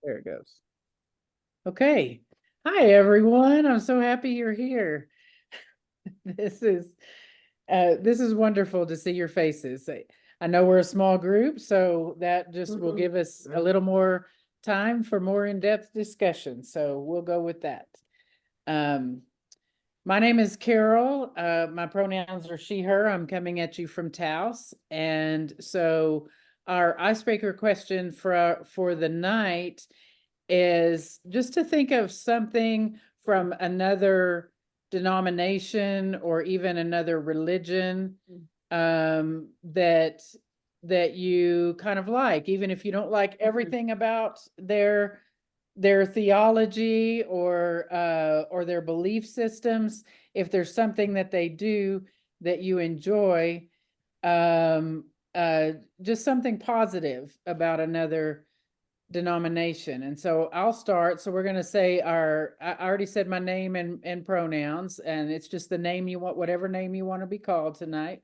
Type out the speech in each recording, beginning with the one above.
There it goes. Okay. Hi, everyone. I'm so happy you're here. This is wonderful to see your faces. I know we're a small group, so that just will give us a little more time for more in-depth discussion. So we'll go with that. My name is Carol. My pronouns are she, her. I'm coming at you from Taos. And so our icebreaker question for the night is just to think of something from another denomination or even another religion that you kind of like, even if you don't like everything about their theology or their belief systems. If there's something that they do that you enjoy, just something positive about another denomination. And so I'll start. So we're going to say I already said my name and pronouns, and it's just the name you want, whatever name you want to be called tonight.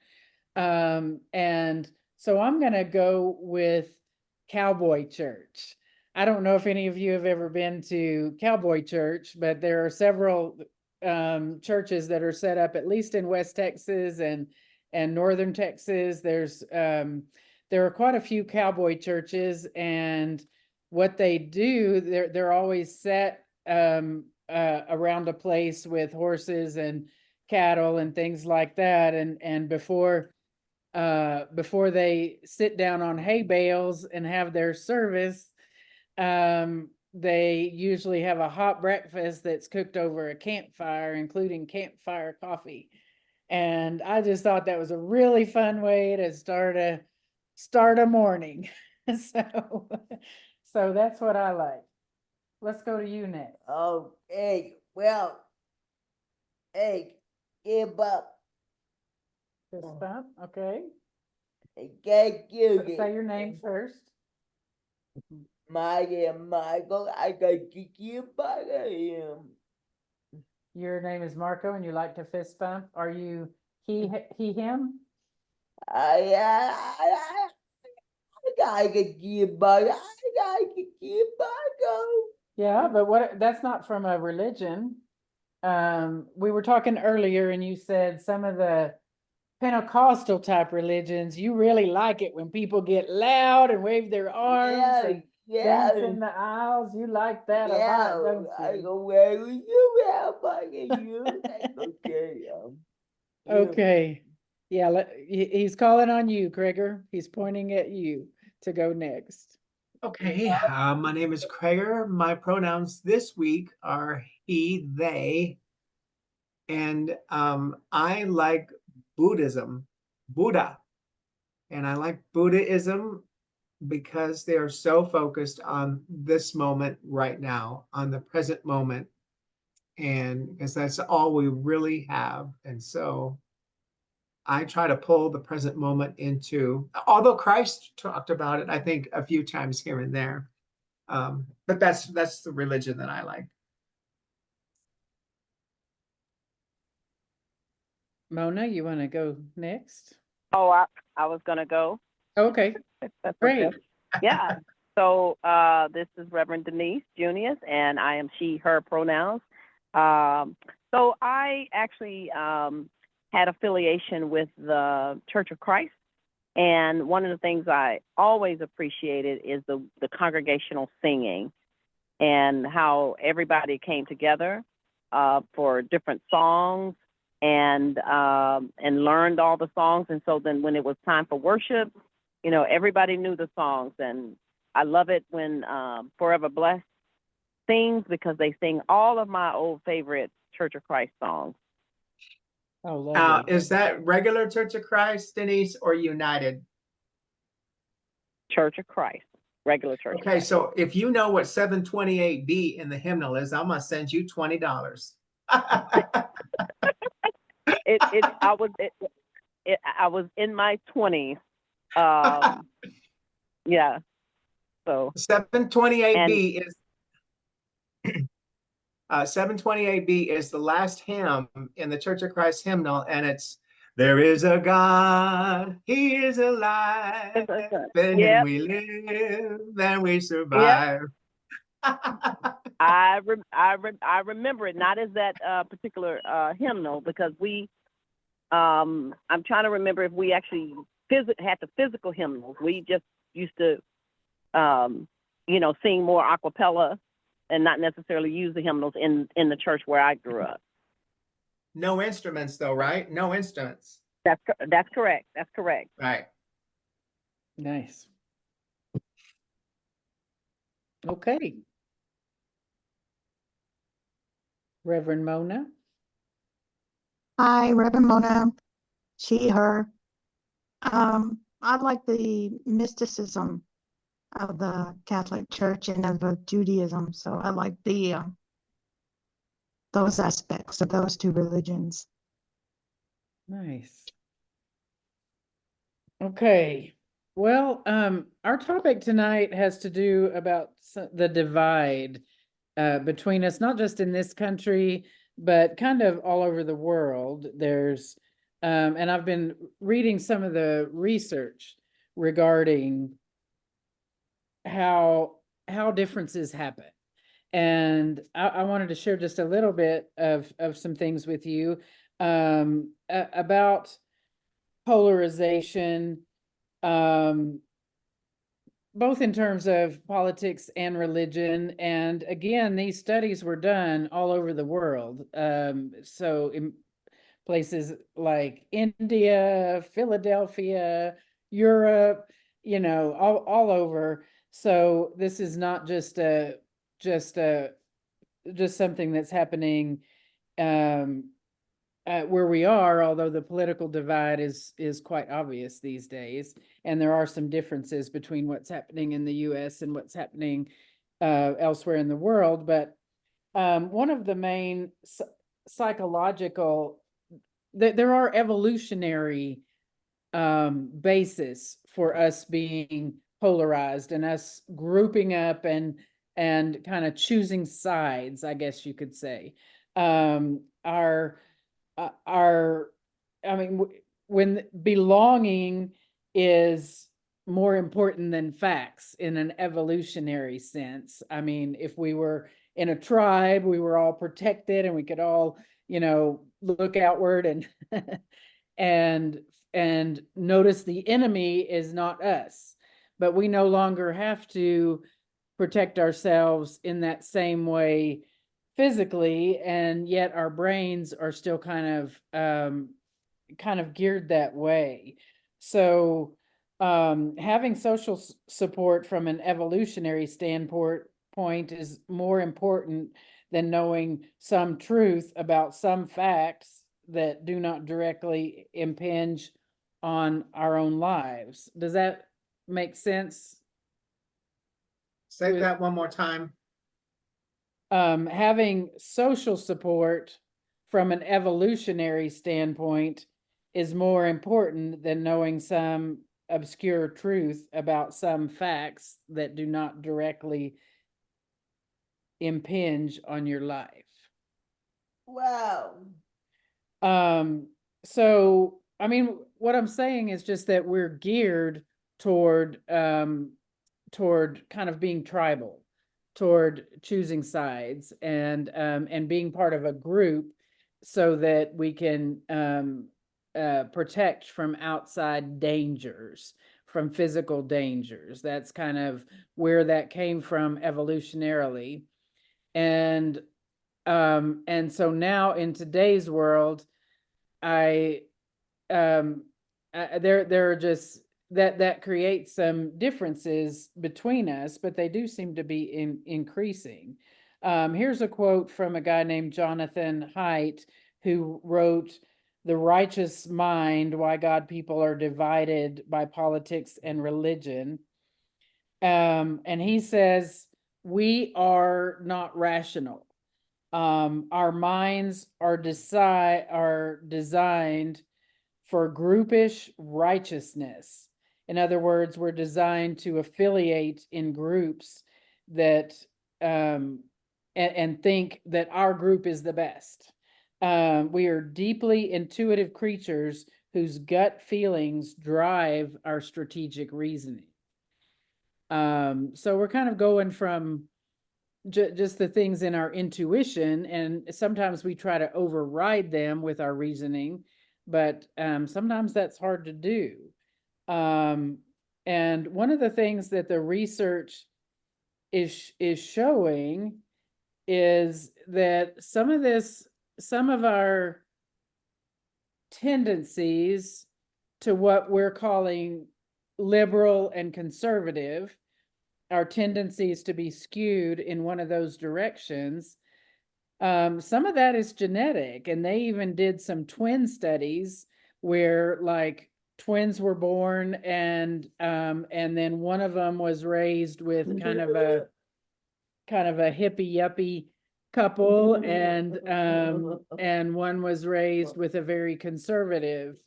And so I'm going to go with Cowboy Church. I don't know if any of you have ever been to Cowboy Church, but there are several churches that are set up, at least in West Texas and Northern Texas. There are quite a few Cowboy churches, and what they do, they're always set around a place with horses and cattle and things like that. And before they sit down on hay bales and have their service, they usually have a hot breakfast that's cooked over a campfire, including campfire coffee. And I just thought that was a really fun way to start a morning. So that's what I like. Let's go to you next. Okay, well, hey, give up. Fist bump, okay. Thank you. Say your name first. My name Michael. I can kick you, but I am. Your name is Marco, and you like to fist bump. Are you he, him? I gotta kick you, but I gotta kick you, Marco. Yeah, but that's not from a religion. We were talking earlier, and you said some of the Pentecostal type religions, you really like it when people get loud and wave their arms and dance in the aisles. You like that a lot, don't you? I go where you have you. Okay. Okay. Yeah, he's calling on you, Gregor. He's pointing at you to go next. Okay, my name is Krager. My pronouns this week are he, they, and I like Buddha, and I like Buddhism because they are so focused on this moment right now, on the present moment, and because that's all we really have. And so I try to pull the present moment into, although Christ talked about it, I think a few times here and there. But that's the religion that I like. Mona, you want to go next? Oh, I was gonna go. Okay, great. Okay. Yeah. So this is Reverend Denise Junius, and I am she, her pronouns. So I actually had affiliation with the Church of Christ, and one of the things I always appreciated is the congregational singing and how everybody came together for different songs and learned all the songs. And so then when it was time for worship, you know, everybody knew the songs. And I love it when Forever Blessed sings, because they sing all of my old favorite Church of Christ songs. Oh, lovely. Is that regular Church of Christ, Denise, or United? Church of Christ, regular Church of Christ. So if you know what 728B in the hymnal is, I'm gonna send you $20. I was in my 20s. Yeah. So 728B is 728B is the last hymn in the Church of Christ hymnal, and it's "There is a God, He is alive, in Him we live, and we survive." I remember it, not as that particular hymnal, because I'm trying to remember if we actually had the physical hymnals. We just used to sing more a cappella and not necessarily use the hymnals in the church where I grew up. No instruments though, right? No instruments. That's correct. That's correct. Right. Nice. Okay. Reverend Mona. Hi, Reverend Mona, she, her. I like the mysticism of the Catholic Church and of Judaism, so I like those aspects of those two religions. Nice. Okay. Well, our topic tonight has to do about the divide between us, not just in this country, but kind of all over the world. There's, and I've been reading some of the research regarding how differences happen. And I wanted to share just a little bit of some things with you about polarization, both in terms of politics and religion. And again, these studies were done all over the world. So in places like India, Philadelphia, Europe, all over. So this is not just something that's happening where we are, although the political divide is quite obvious these days, and there are some differences between what's happening in the U.S. and what's happening elsewhere in the world. But one of the main psychological, there are evolutionary basis for us being polarized and us grouping up and kind of choosing sides, I guess you could say. When belonging is more important than facts in an evolutionary sense. I mean, if we were in a tribe, we were all protected and we could all, look outward and and notice the enemy is not us. But we no longer have to protect ourselves in that same way physically, and yet our brains are still kind of geared that way. So having social support from an evolutionary standpoint is more important than knowing some truth about some facts that do not directly impinge on our own lives. Does that make sense? Say that one more time. Having social support from an evolutionary standpoint is more important than knowing some obscure truth about some facts that do not directly impinge on your life. Wow. So, I mean, what I'm saying is just that we're geared toward kind of being tribal, toward choosing sides and being part of a group so that we can protect from outside dangers, from physical dangers. That's kind of where that came from evolutionarily. And so now in today's world, there are just that creates some differences between us, but they do seem to be increasing. Here's a quote from a guy named Jonathan Haidt, who wrote The Righteous Mind, Why God People Are Divided by Politics and Religion. And he says, we are not rational. Our minds are designed for groupish righteousness. In other words, we're designed to affiliate in groups that and think that our group is the best. We are deeply intuitive creatures whose gut feelings drive our strategic reasoning. So we're kind of going from just the things in our intuition, and sometimes we try to override them with our reasoning, but sometimes that's hard to do. And one of the things that the research is showing is that some of our tendencies to what we're calling liberal and conservative, our tendencies to be skewed in one of those directions, some of that is genetic, and they even did some twin studies where like twins were born and then one of them was raised with kind of a hippie yuppie couple, and one was raised with a very conservative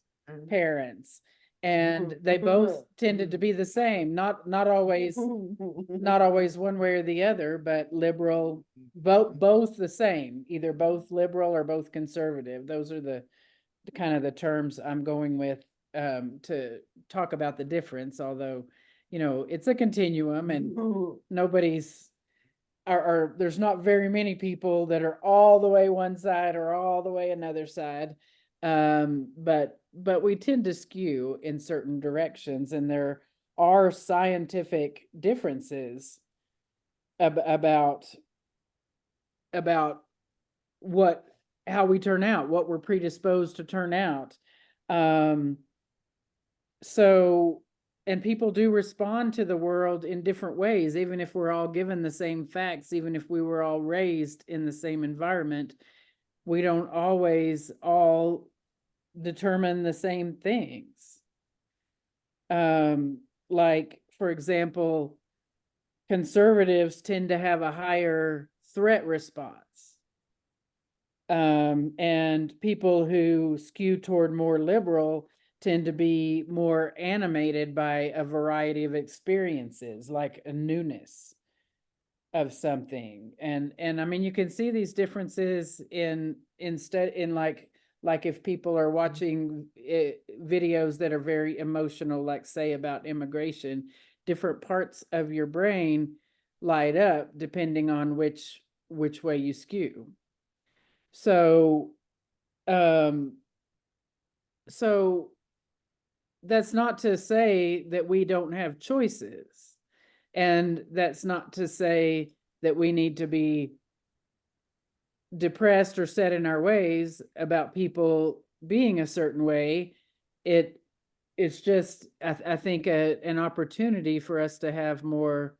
parents, and they both tended to be the same, not always one way or the other, but liberal, both the same, either both liberal or both conservative. Those are the kind of the terms I'm going with to talk about the difference, although, it's a continuum, and nobody's or there's not very many people that are all the way one side or all the way another side. But we tend to skew in certain directions, and there are scientific differences about how we turn out, what we're predisposed to turn out. So, and people do respond to the world in different ways, even if we're all given the same facts, even if we were all raised in the same environment, we don't always all determine the same things. Like, for example, conservatives tend to have a higher threat response. And people who skew toward more liberal tend to be more animated by a variety of experiences, like a newness of something. And I mean, you can see these differences in like if people are watching videos that are very emotional, like say about immigration, different parts of your brain light up depending on which way you skew. So that's not to say that we don't have choices, and that's not to say that we need to be depressed or set in our ways about people being a certain way. It's just, I think, an opportunity for us to have more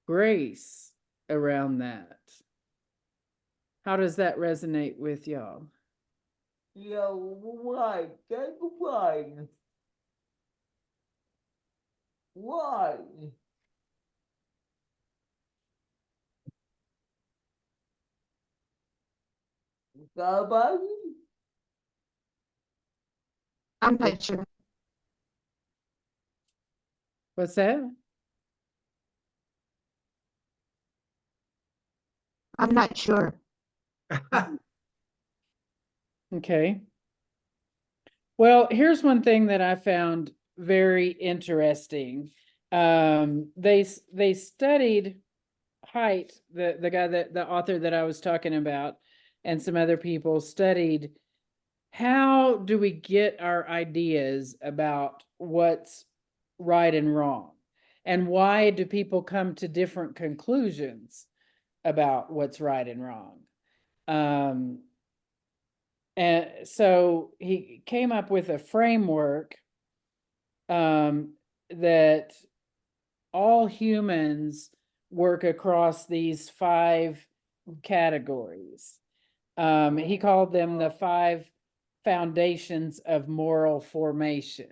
grace around that. How does that resonate with y'all? Yeah, why? Why? Why? Somebody? I'm not sure. What's that? I'm not sure. Okay. Well, here's one thing that I found very interesting. They studied Haidt, the guy the author that I was talking about, and some other people studied how do we get our ideas about what's right and wrong, and why do people come to different conclusions about what's right and wrong. And so he came up with a framework that all humans work across these 5 categories. He called them the 5 foundations of moral formation.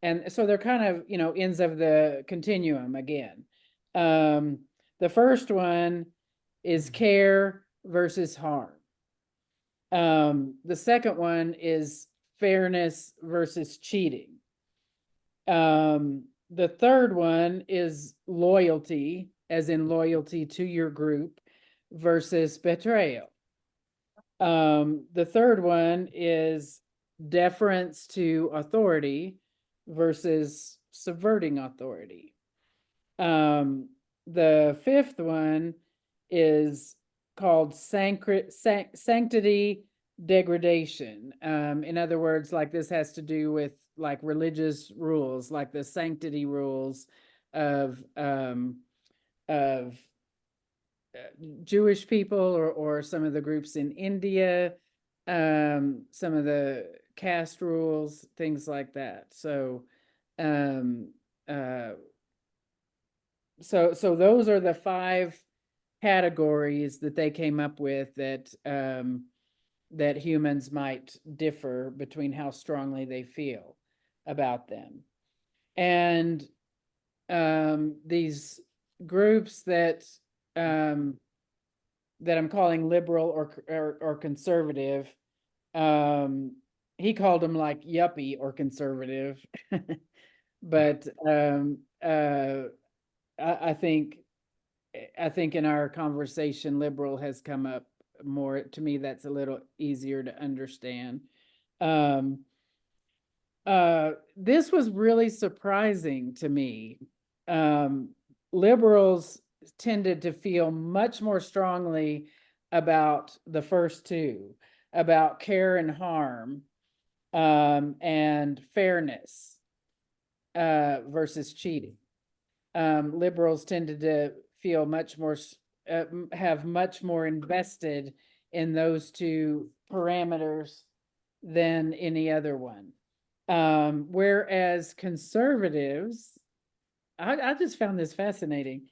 And so they're kind of, ends of the continuum again. The first one is care versus harm. The second one is fairness versus cheating. The third one is loyalty, as in loyalty to your group, versus betrayal. The third one is deference to authority versus subverting authority. The fifth one is called sanctity degradation. In other words, like this has to do with like religious rules, like the sanctity rules of Jewish people or some of the groups in India, some of the caste rules, things like that. So so those are the 5 categories that they came up with that that humans might differ between how strongly they feel about them. And these groups that that I'm calling liberal or conservative, he called them like yuppie or conservative, but I think in our conversation, liberal has come up more. To me, that's a little easier to understand. This was really surprising to me. Liberals tended to feel much more strongly about the first 2, about care and harm, and fairness versus cheating. Liberals tended to feel much more, have much more invested in those 2 parameters than any other one. Whereas conservatives, I just found this fascinating,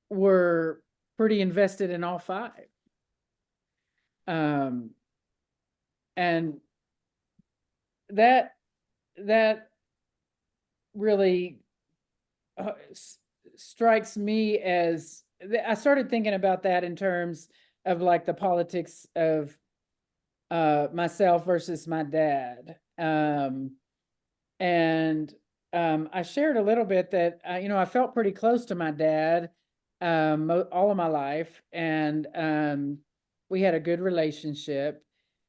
were pretty invested in all 5. And that really strikes me as, I started thinking about that in terms of like the politics of myself versus my dad. I shared a little bit that, I felt pretty close to my dad all of my life, and we had a good relationship.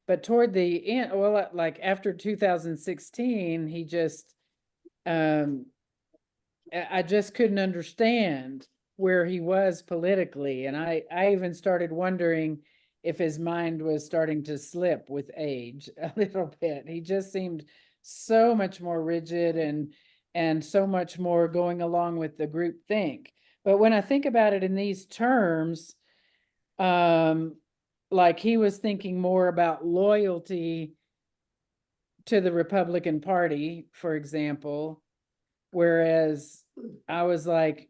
But toward the end, well, like after 2016, he just, I just couldn't understand where he was politically. And I even started wondering if his mind was starting to slip with age a little bit. He just seemed so much more rigid and so much more going along with the group think. But when I think about it in these terms, like he was thinking more about loyalty to the Republican Party, for example, whereas I was like,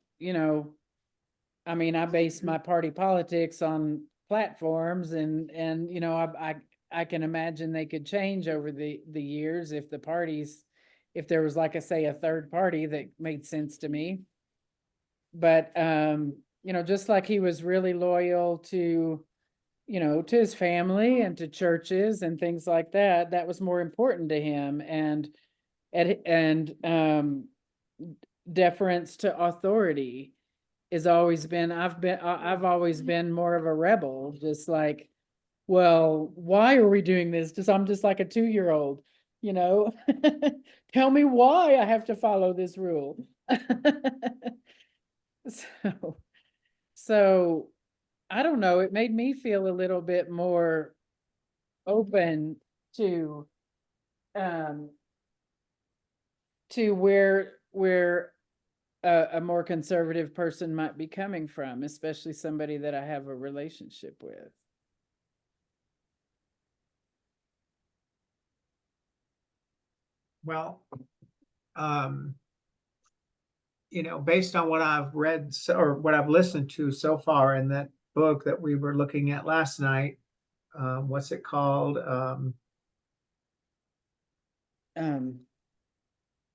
I mean, I base my party politics on platforms, and I can imagine they could change over the years if the parties, if there was, like I say, a third party that made sense to me. But just like he was really loyal to, to his family and to churches and things like that, that was more important to him. And deference to authority has always been, I've always been more of a rebel, just like, well, why are we doing this? I'm just like a 2-year-old, tell me why I have to follow this rule. So I don't know, it made me feel a little bit more open to where a more conservative person might be coming from, especially somebody that I have a relationship with. Well, based on what I've read or what I've listened to so far in that book that we were looking at last night, what's it called?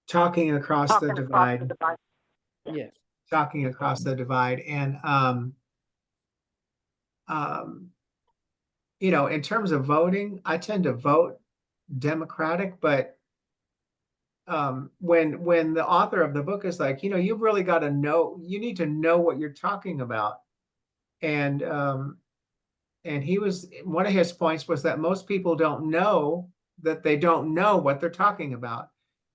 Talking Across the Divide. Yes. Talking Across the Divide. And, in terms of voting, I tend to vote Democratic, but when the author of the book is like, you've really got to know, you need to know what you're talking about. And he was, one of his points was that most people don't know that they don't know what they're talking about.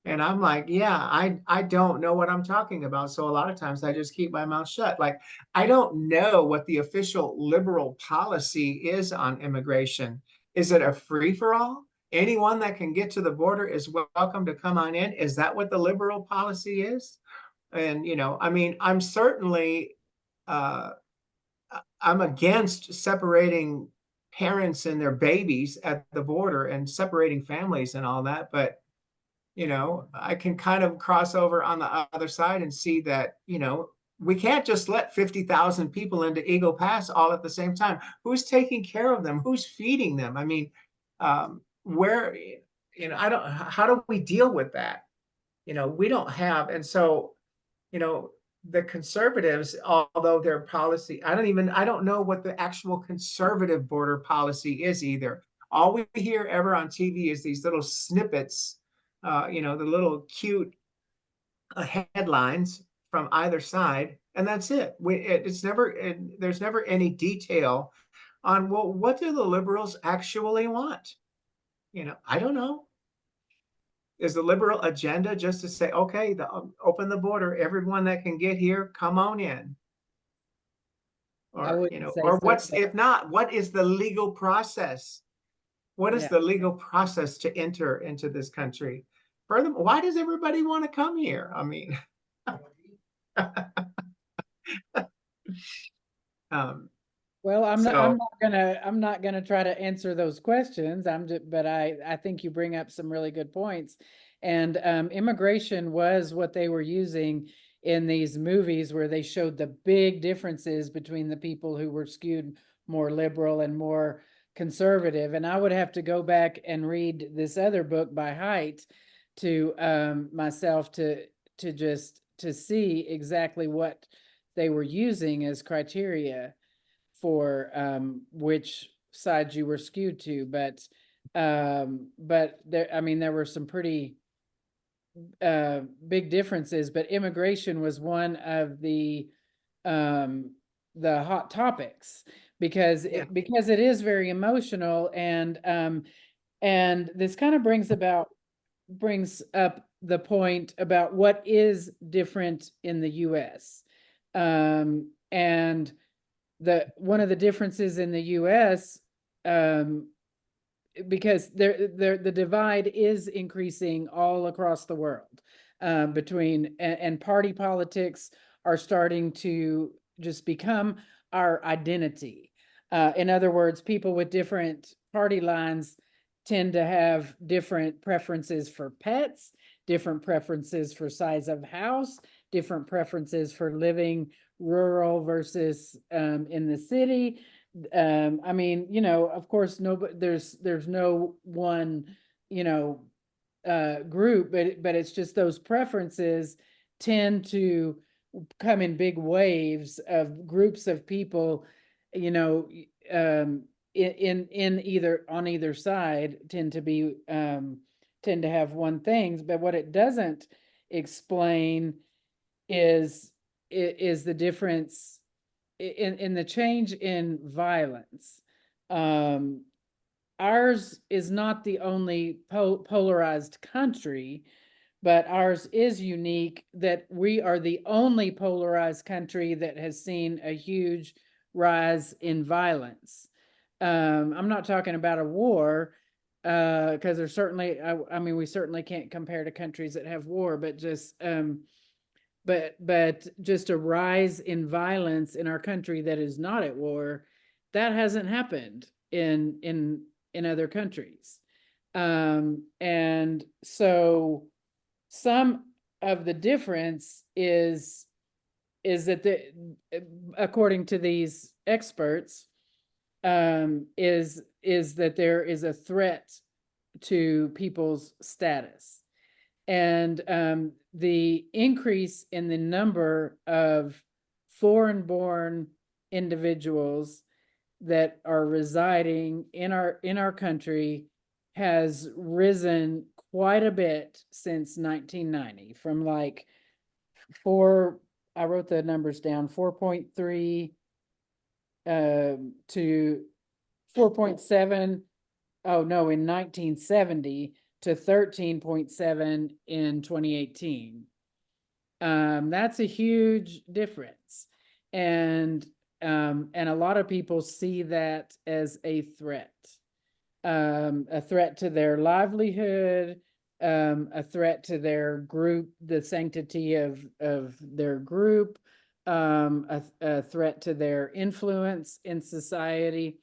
And I'm like, yeah, I don't know what I'm talking about. So a lot of times I just keep my mouth shut. Like, I don't know what the official liberal policy is on immigration. Is it a free for all? Anyone that can get to the border is welcome to come on in. Is that what the liberal policy is? And, I mean, I'm certainly, I'm against separating parents and their babies at the border and separating families and all that. But, I can kind of cross over on the other side and see that, we can't just let 50,000 people into Eagle Pass all at the same time. Who's taking care of them? Who's feeding them? I mean, where, how do we deal with that? We don't have, and so, the conservatives, although their policy, I don't know what the actual conservative border policy is either. All we hear ever on TV is these little snippets, the little cute headlines from either side, and that's it. There's never any detail on, well, what do the liberals actually want? I don't know. Is the liberal agenda just to say, okay, open the border, everyone that can get here, come on in? I Or, wouldn't say or so, what's, but if not, what is the legal process? What is yeah. the legal process to enter into this country? Furthermore, why does everybody want to come here? I mean, Well, I'm so not gonna try to answer those questions. But I think you bring up some really good points. And immigration was what they were using in these movies where they showed the big differences between the people who were skewed more liberal and more conservative. And I would have to go back and read this other book by Haidt to myself to just to see exactly what they were using as criteria for which side you were skewed to. But there, I mean, there were some pretty big differences, but immigration was one of the hot topics because Yeah. because it is very emotional. And this kind of brings up the point about what is different in the US. And one of the differences in the US, because the divide is increasing all across the world, between and party politics are starting to just become our identity. In other words, people with different party lines tend to have different preferences for pets, different preferences for size of house, different preferences for living rural versus in the city. I mean, of course, there's no one, group, but it's just those preferences tend to come in big waves of groups of people, in either on either side tend to have one thing. But what it doesn't explain is the difference in the change in violence. Ours is not the only polarized country, but ours is unique that we are the only polarized country that has seen a huge rise in violence. I'm not talking about a war, because there's certainly, I mean, we certainly can't compare to countries that have war, but just but just a rise in violence in our country that is not at war, that hasn't happened in other countries. And so some of the difference is that according to these experts, is that there is a threat to people's status. And the increase in the number of foreign-born individuals that are residing in our country has risen quite a bit since 1990, from like I wrote the numbers down, 4.3 to 4.7, oh no, in 1970 to 13.7 in 2018. That's a huge difference. And a lot of people see that as a threat to their livelihood, a threat to their group, the sanctity of their group, a threat to their influence in society.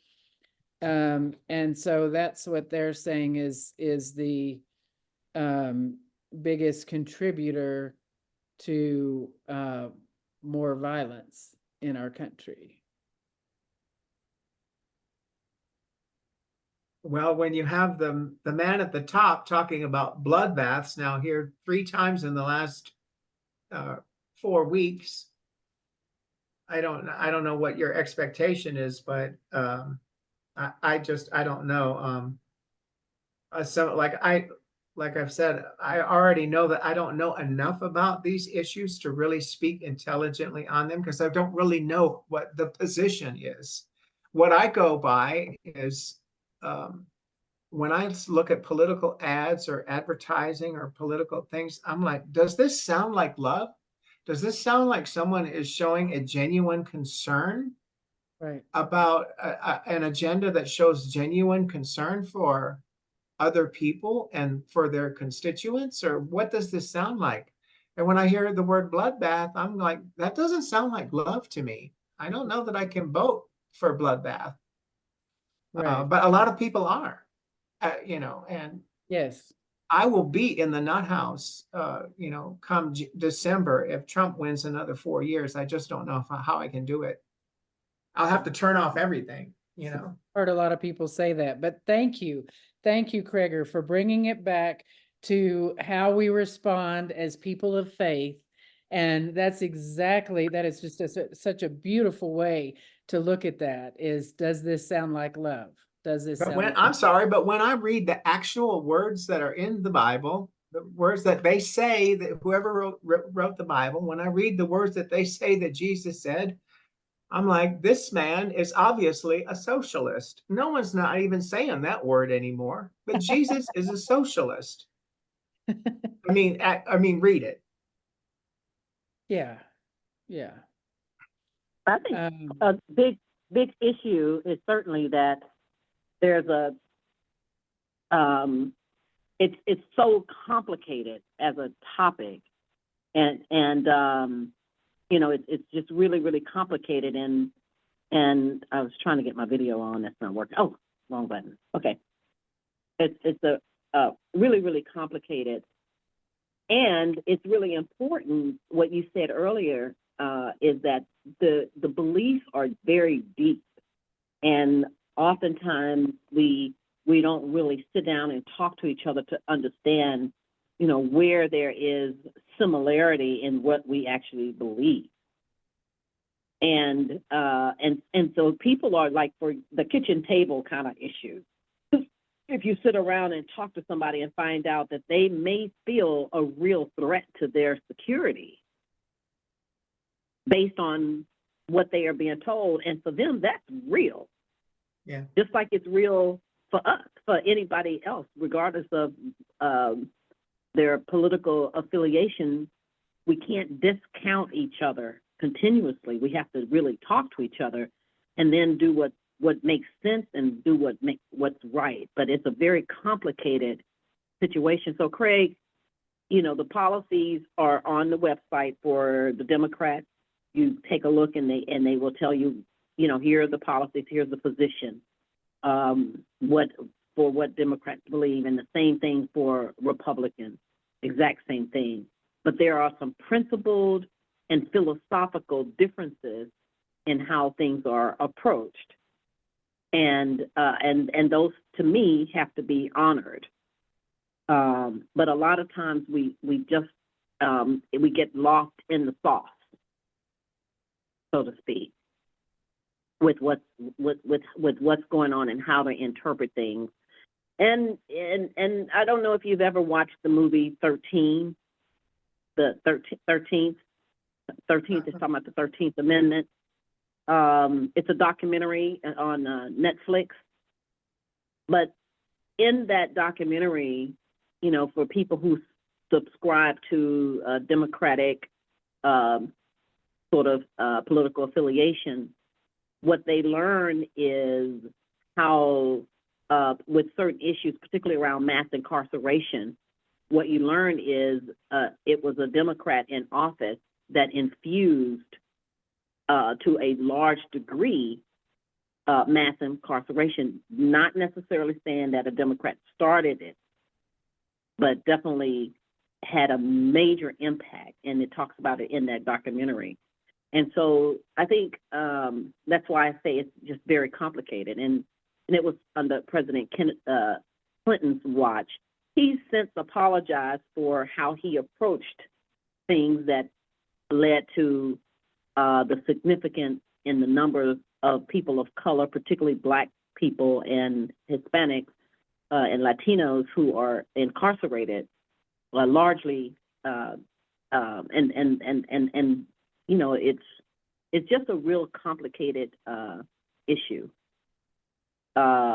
And so that's what they're saying is the biggest contributor to more violence in our country. Well, when you have the man at the top talking about bloodbaths now here 3 times in the last 4 weeks, I don't know what your expectation is, but I don't know. So like I've said, I already know that I don't know enough about these issues to really speak intelligently on them, because I don't really know what the position is. What I go by is when I look at political ads or advertising or political things, I'm like, does this sound like love? Does this sound like someone is showing a genuine concern Right. about an agenda that shows genuine concern for other people and for their constituents? Or what does this sound like? And when I hear the word bloodbath, I'm like, that doesn't sound like love to me. I don't know that I can vote for bloodbath. Right. But a lot of people are, and Yes. I will be in the nut house, come December if Trump wins another 4 years. I just don't know how I can do it. I'll have to turn off everything, Heard a lot of people say that, but thank you, Kreger, for bringing it back to how we respond as people of faith. And that is just such a beautiful way to look at that. Does this sound like love? Does this sound like I'm sorry, but when I read the actual words that are in the Bible, the words that they say, that whoever wrote the Bible, when I read the words that they say that Jesus said, I'm like, this man is obviously a socialist. No one's not even saying that word anymore, but Jesus is a socialist. I mean, read it. I think a big issue is certainly that there's it's so complicated as a topic, and it's just really, really complicated. And I was trying to get my video on. That's not working. Oh, wrong button. Okay. It's a really, really complicated. And it's really important, what you said earlier, is that the beliefs are very deep. And oftentimes we don't really sit down and talk to each other to understand, where there is similarity in what we actually believe. And so people are like, for the kitchen table kind of issue. If you sit around and talk to somebody and find out that they may feel a real threat to their security based on what they are being told, and for them, that's real. Yeah. Just like it's real for us, for anybody else, regardless of their political affiliation. We can't discount each other continuously. We have to really talk to each other and then do what makes sense and do what's right. But it's a very complicated situation. So Craig, the policies are on the website for the Democrats. You take a look and they will tell you, here are the policies, here's the position, what Democrats believe, and the same thing for Republicans, exact same thing. But there are some principled and philosophical differences in how things are approached. And those, to me, have to be honored. But a lot of times we just we get lost in the sauce, so to speak, with what's going on and how to interpret things. And I don't know if you've ever watched the movie 13, the 13th is talking about the 13th Amendment. It's a documentary on Netflix. But in that documentary, you know, for people who subscribe to Democratic sort of political affiliation, what they learn is how, with certain issues, particularly around mass incarceration, what you learn is it was a Democrat in office that infused to a large degree mass incarceration, not necessarily saying that a Democrat started it, but definitely had a major impact, and it talks about it in that documentary. And so I think that's why I say it's just very complicated. And it was under President Clinton's watch. He's since apologized for how he approached things that led to the significance in the number of people of color, particularly Black people and Hispanics and Latinos who are incarcerated, largely, and you know, it's just a real complicated issue. But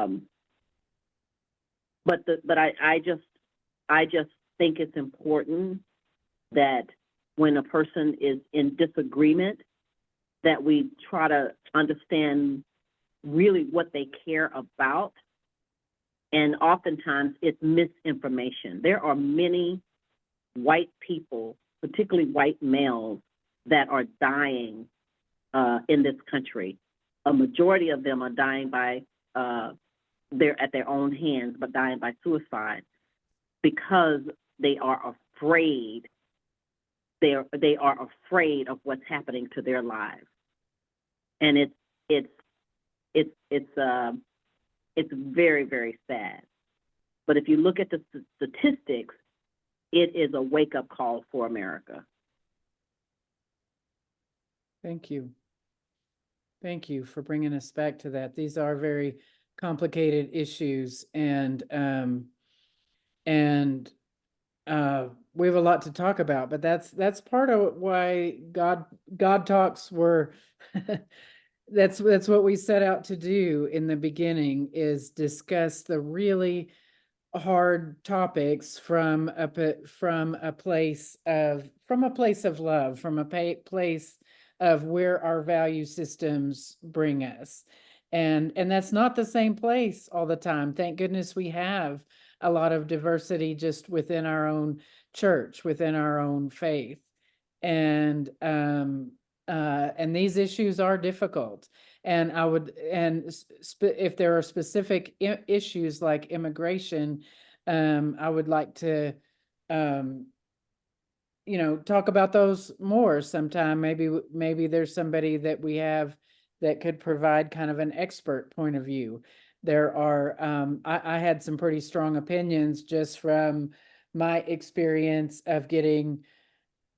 I just think it's important that when a person is in disagreement, that we try to understand really what they care about. And oftentimes it's misinformation. There are many white people, particularly white males, that are dying in this country. A majority of them are dying by they're at their own hands, but dying by suicide because they are afraid. They are afraid of what's happening to their lives, and it's very, very sad. But if you look at the statistics, it is a wake-up call for America. Thank you. Thank you for bringing us back to that. These are very complicated issues, and we have a lot to talk about. But that's part of why God Talks were. That's what we set out to do in the beginning, is discuss the really hard topics from a place of love, from a place of where our value systems bring us. And that's not the same place all the time. Thank goodness we have a lot of diversity just within our own church, within our own faith. And these issues are difficult. And if there are specific issues like immigration, I would like to talk about those more sometime. Maybe there's somebody that we have that could provide kind of an expert point of view. There are, I had some pretty strong opinions just from my experience of getting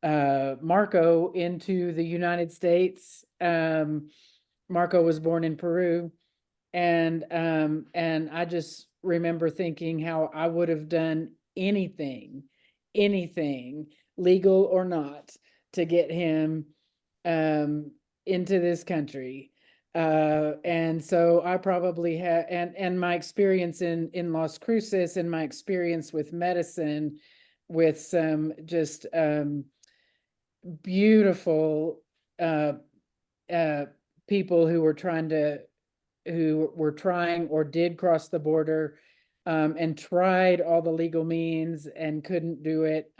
Marco into the United States. Marco was born in Peru, and I just remember thinking how I would have done anything, legal or not, to get him into this country. And so I probably had, and my experience in Las Cruces, and my experience with medicine, with some just beautiful people who were trying or did cross the border, and tried all the legal means and couldn't do it.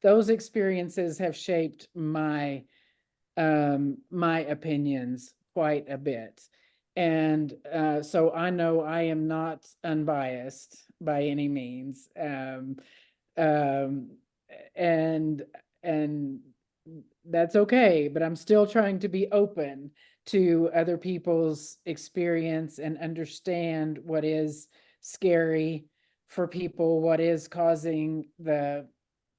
Those experiences have shaped my opinions quite a bit. And so I know I am not unbiased by any means. And that's okay, but I'm still trying to be open to other people's experience and understand what is scary for people, what is causing the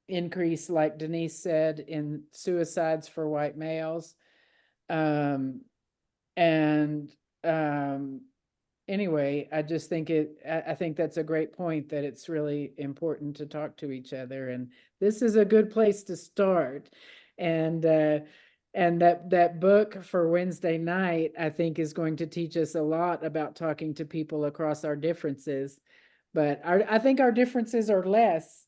increase, like Denise said, in suicides for white males. Anyway, I just think I think that's a great point, that it's really important to talk to each other, and this is a good place to start. And that book for Wednesday night, I think, is going to teach us a lot about talking to people across our differences, But I think our differences are less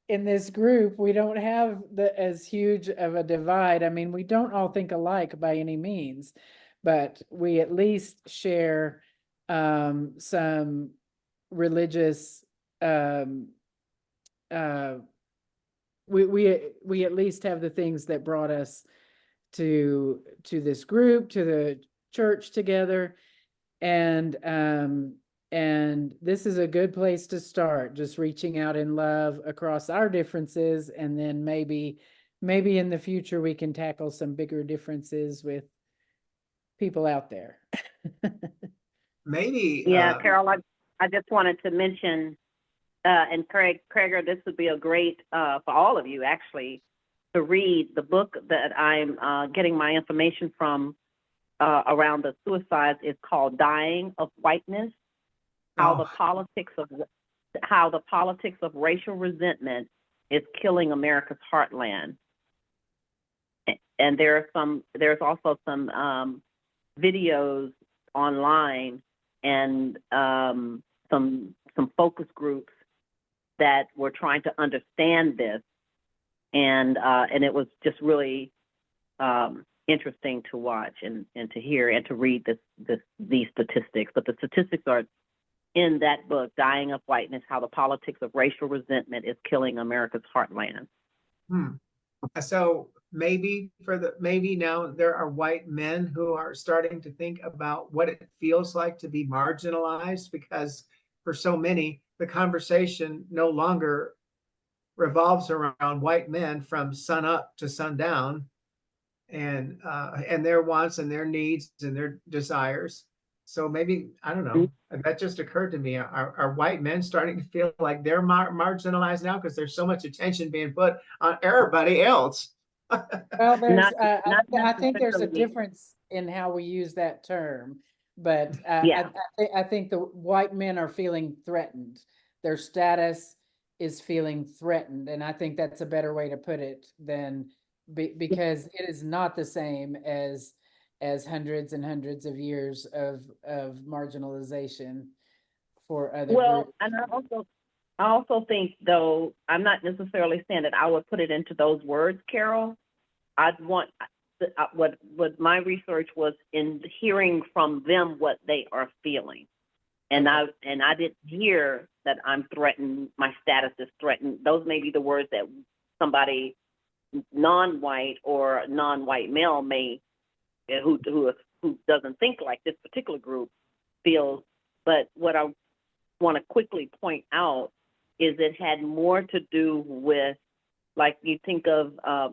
in this group. We don't have as huge of a divide. I mean, we don't all think alike by any means, but we at least share some religious we at least have the things that brought us to this group, to the church together. And this is a good place to start, just reaching out in love across our differences, and then maybe in the future we can tackle some bigger differences with people out there. Maybe. Yeah, Carol, I just wanted to mention, and Krager, this would be a great, for all of you actually, to read the book that I'm getting my information from around the suicides. Is called Dying of Whiteness, how the politics of racial resentment is killing America's heartland. And there's also some videos online and some focus groups that were trying to understand this, and it was just really interesting to watch and to hear and to read these statistics. But the statistics are in that book, Dying of Whiteness, how the politics of racial resentment is killing America's heartland. So maybe now there are white men who are starting to think about what it feels like to be marginalized, because for so many, the conversation no longer revolves around white men from sun up to sundown, and their wants and their needs and their desires. So maybe, I don't know, that just occurred to me. Are white men starting to feel like they're marginalized now because there's so much attention being put on everybody else? Well, there's, Not I think there's a necessarily. difference in how we use that term, but Yeah. I think the white men are feeling threatened. Their status is feeling threatened, and I think that's a better way to put it than because it is not the same as hundreds and hundreds of years of marginalization for other Well, groups. and I also think, though, I'm not necessarily saying that I would put it into those words, Carol. I'd want what my research was in hearing from them what they are feeling, and I didn't hear that I'm threatened. My status is threatened. Those may be the words that somebody non-white or non-white male may who doesn't think like this particular group feels. But what I want to quickly point out is it had more to do with, like, you think of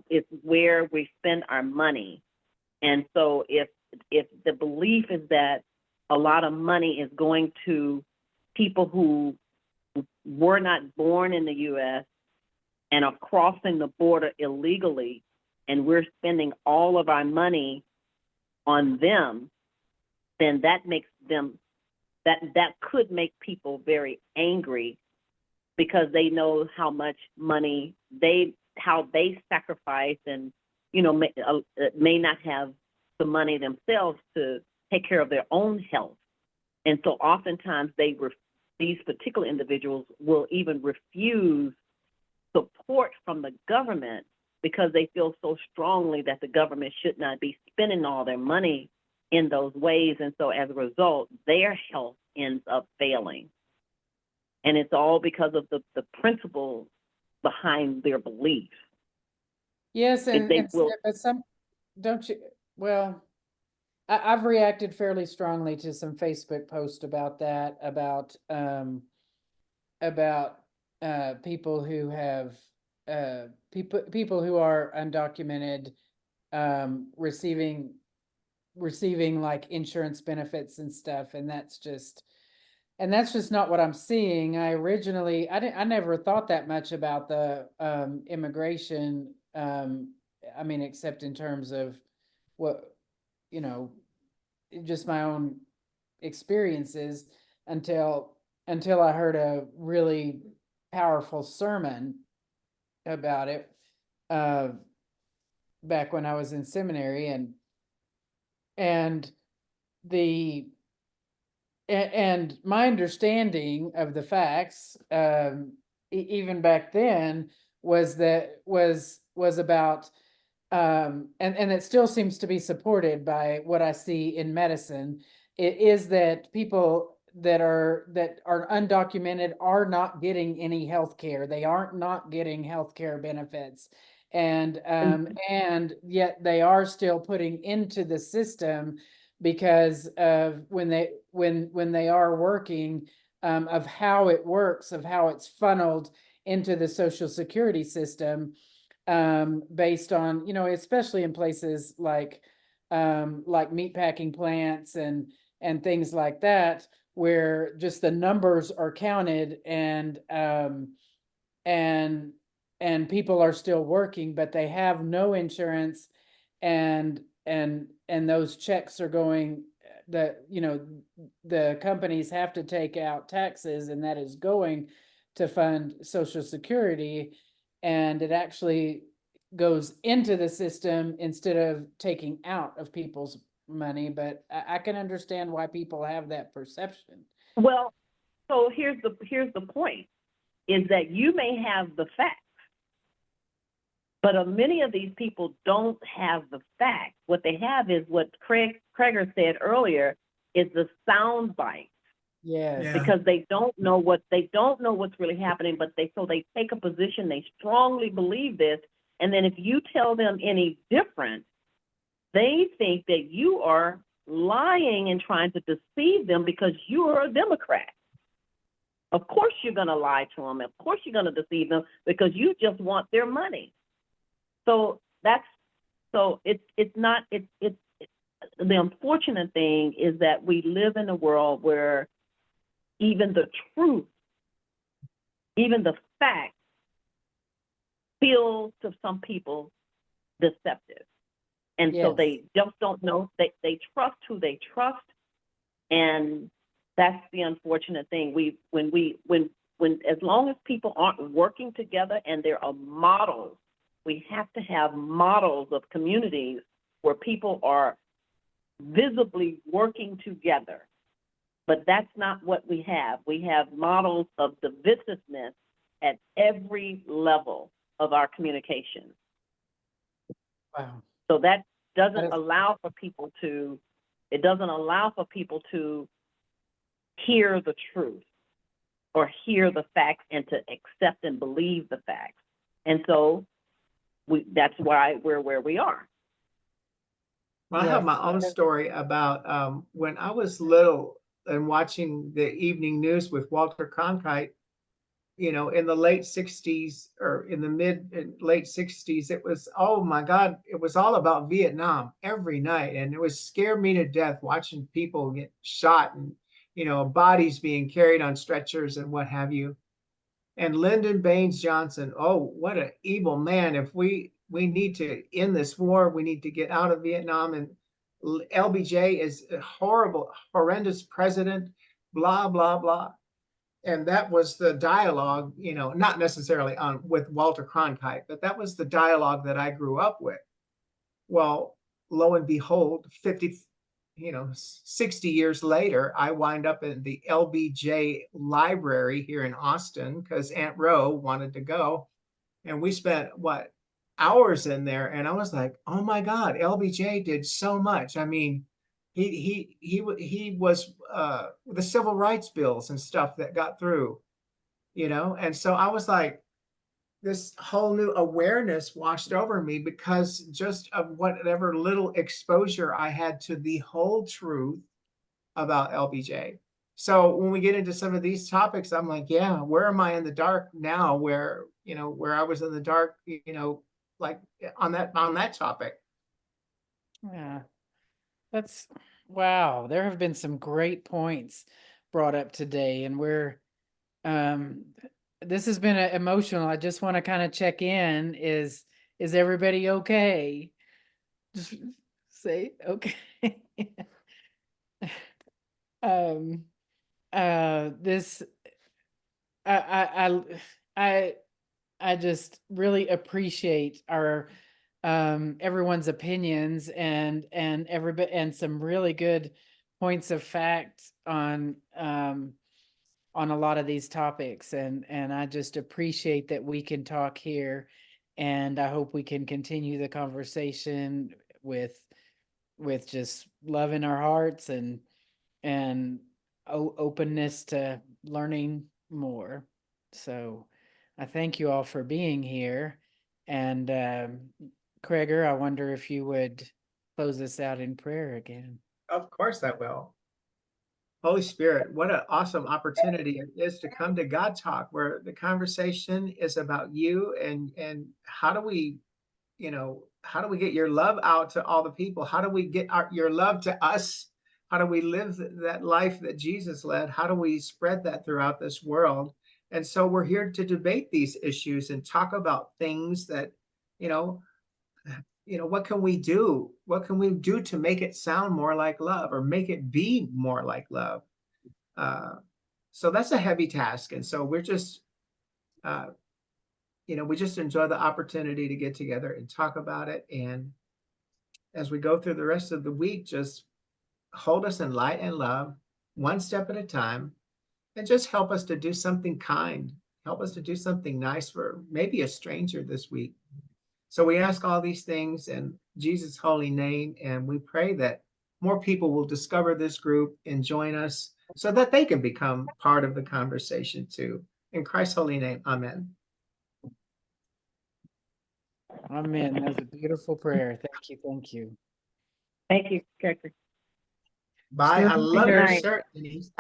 it's where we spend our money. And so if the belief is that a lot of money is going to people who were not born in the U.S. and are crossing the border illegally, and we're spending all of our money on them, then that makes them, that could make people very angry, because they know how much money how they sacrifice, and may not have the money themselves to take care of their own health. And so oftentimes these particular individuals will even refuse support from the government because they feel so strongly that the government should not be spending all their money in those ways. And so as a result, their health ends up failing. And it's all because of the principles behind their beliefs. Yes, but some, don't you, well, I've reacted fairly strongly to some Facebook posts about that, about people who have people who are undocumented receiving like insurance benefits and stuff, and that's just not what I'm seeing. I never thought that much about the immigration, I mean, except in terms of what, just my own experiences, until I heard a really powerful sermon about it back when I was in seminary, and the and my understanding of the facts, even back then, was that was about, and it still seems to be supported by what I see in medicine. It is that people that are undocumented are not getting any health care. They aren't not getting health care benefits. And yet they are still putting into the system because of when they are working, of how it works, of how it's funneled into the Social Security system, based on, especially in places like meatpacking plants and things like that, where just the numbers are counted, and people are still working, but they have no insurance, and those checks are going, that, the companies have to take out taxes, and that is going to fund Social Security, and it actually goes into the system instead of taking out of people's money. But I can understand why people have that perception. Well, so here's the point, is that you may have the facts, but many of these people don't have the facts. What they have is what Kreger said earlier, is the sound bite. Yes. Yeah. Because they don't know what's really happening, but they take a position, they strongly believe this, and then if you tell them any different, they think that you are lying and trying to deceive them because you are a Democrat. Of course you're going to lie to them. Of course you're going to deceive them because you just want their money. So it's not the unfortunate thing is that we live in a world where even the truth, even the facts, feel to some people deceptive. And so Yes. they just don't know, they trust who they trust. And that's the unfortunate thing. When as long as people aren't working together and there are models, we have to have models of communities where people are visibly working together. But that's not what we have. We have models of divisiveness at every level of our communication. Wow. So that doesn't That is- allow for people to, it doesn't allow for people to hear the truth or hear the facts and to accept and believe the facts. And so that's why we're where we are. Well, I have Yes. my own story about when I was little and watching the evening news with Walter Cronkite, in the late 60s or in the late 60s, it was, oh my God, it was all about Vietnam every night. And it was scared me to death watching people get shot and, bodies being carried on stretchers and what have you. And Lyndon Baines Johnson, oh, what an evil man. If we need to end this war, we need to get out of Vietnam. And LBJ is a horrible, horrendous president, blah, blah, blah. And that was the dialogue, not necessarily with Walter Cronkite, but that was the dialogue that I grew up with. Well, lo and behold, 60 years later, I wind up in the LBJ library here in Austin because Aunt Ro wanted to go. And we spent hours in there. And I was like, oh my God, LBJ did so much. I mean, he was the civil rights bills and stuff that got through, and so I was like, this whole new awareness washed over me because just of whatever little exposure I had to the whole truth about LBJ. So when we get into some of these topics, I'm like, yeah, where am I in the dark now? Where I was in the dark, like on that topic. Yeah. That's wow. There have been some great points brought up today, and this has been emotional. I just want to kind of check in. Is everybody okay? Just say okay. This I just really appreciate our everyone's opinions and everybody, and some really good points of fact on a lot of these topics, and I just appreciate that we can talk here, and I hope we can continue the conversation with just love in our hearts and openness to learning more. So I thank you all for being here. And Kreger, I wonder if you would close us out in prayer again. Of course I will. Holy Spirit, what an awesome opportunity it is to come to God Talk, where the conversation is about you and how do we, how do we get your love out to all the people? How do we get your love to us? How do we live that life that Jesus led? How do we spread that throughout this world? And so we're here to debate these issues and talk about things that, what can we do? What can we do to make it sound more like love or make it be more like love? So that's a heavy task. And so we're just, we just enjoy the opportunity to get together and talk about it. And as we go through the rest of the week, just hold us in light and love, one step at a time, and just help us to do something kind. Help us to do something nice for maybe a stranger this week. So we ask all these things in Jesus' holy name, and we pray that more people will discover this group and join us so that they can become part of the conversation too. In Christ's holy name, amen. Amen. That was a beautiful prayer. Thank you. Thank you. Thank you, Kirk. Bye. Still I love good your night. shirt, Denise.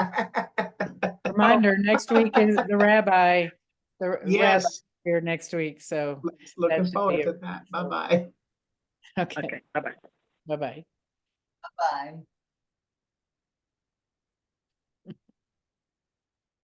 Reminder, next week is the rabbi. The rabbi Yes. here next week. So Looking should forward be to that. Bye-bye. Okay, bye-bye. Bye-bye. Bye.